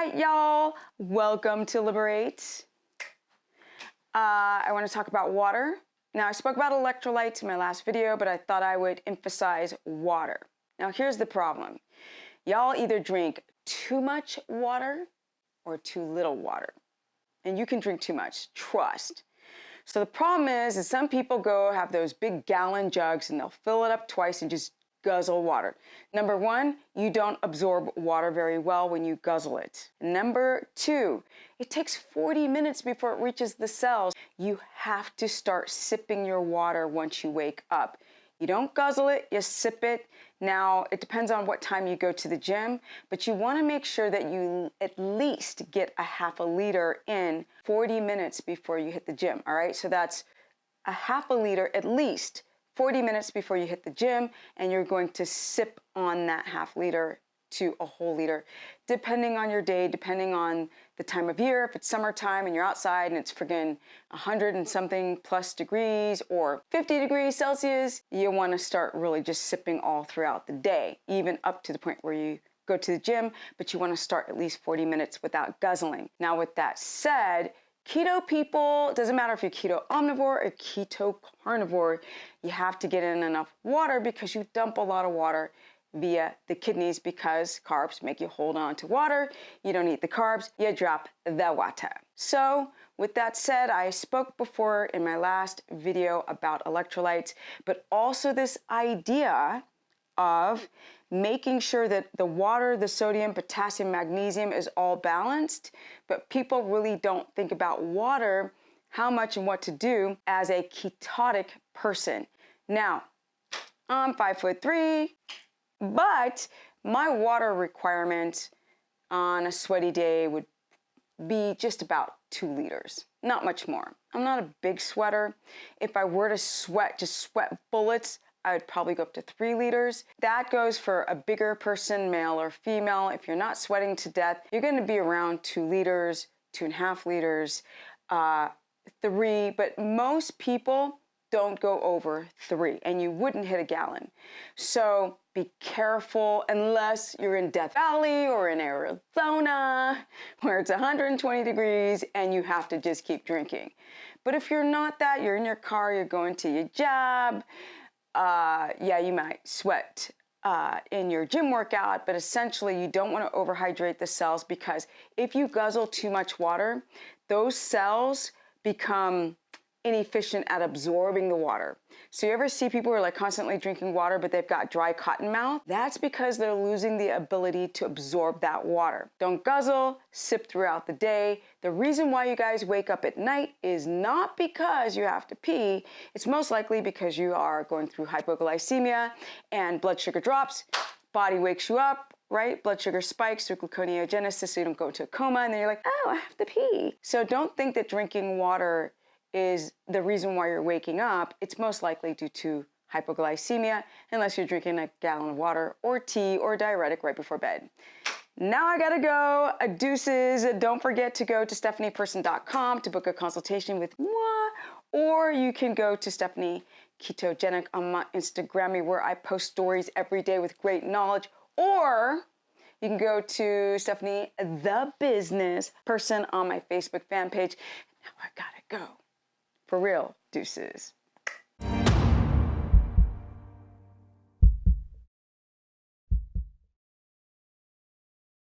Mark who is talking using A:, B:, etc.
A: right, y'all, welcome to Liberate. I want to talk about water. Now, I spoke about electrolytes in my last video, but I thought I would emphasize water. Now, here's the problem. Y'all either drink too much water or too little water. And you can drink too much, trust. So the problem is some people go have those big gallon jugs and they'll fill it up twice and just guzzle water. Number one, you don't absorb water very well when you guzzle it. Number two, it takes 40 minutes before it reaches the cells. You have to start sipping your water once you wake up. You don't guzzle it, you sip it. Now, it depends on what time you go to the gym, but you want to make sure that you at least get a half a liter in 40 minutes before you hit the gym, all right? So that's a half a liter at least 40 minutes before you hit the gym, and you're going to sip on that half liter to a whole liter, depending on your day, depending on the time of year. If it's summertime and you're outside and it's friggin' 100 and something plus degrees or 50 degrees Celsius, you want to start really just sipping all throughout the day, even up to the point where you go to the gym, but you want to start at least 40 minutes without guzzling. Now, with that said, keto people, doesn't matter if you're keto omnivore or keto carnivore, you have to get in enough water because you dump a lot of water via the kidneys because carbs make you hold on to water. You don't eat the carbs, you drop the water. So with that said, I spoke before in my last video about electrolytes, but also this idea of making sure that the water, the sodium, potassium, magnesium is all balanced, but people really don't think about water, how much and what to do as a ketotic person. Now, I'm 5'3", but my water requirement on a sweaty day would be just about 2 liters, not much more. I'm not a big sweater. If I were to sweat, just sweat bullets, I would probably go up to 3 liters. That goes for a bigger person, male or female. If you're not sweating to death, you're going to be around 2 liters, 2.5 liters, 3, but most people don't go over 3, and you wouldn't hit a gallon. So be careful unless you're in Death Valley or in Arizona where it's 120 degrees and you have to just keep drinking. But if you're not that, you're in your car, you're going to your job, yeah, you might sweat in your gym workout, but essentially you don't want to overhydrate the cells because if you guzzle too much water, those cells become inefficient at absorbing the water. So you ever see people who are like constantly drinking water, but they've got dry cotton mouth? That's because they're losing the ability to absorb that water. Don't guzzle, sip throughout the day. The reason why you guys wake up at night is not because you have to pee. It's most likely because you are going through hypoglycemia and blood sugar drops. Body wakes you up, right? Blood sugar spikes through gluconeogenesis so you don't go into a coma, and then you're like, oh, I have to pee. So don't think that drinking water is the reason why you're waking up. It's most likely due to hypoglycemia, unless you're drinking a gallon of water or tea or diuretic right before bed. Now I gotta go. Deuces. Don't forget to go to stephanieperson.com to book a consultation with moi, or you can go to Stephanie Ketogenic on my Instagram, where I post stories every day with great knowledge, or you can go to Stephanie the Business Person on my Facebook fan page. Now I gotta go. For real, deuces.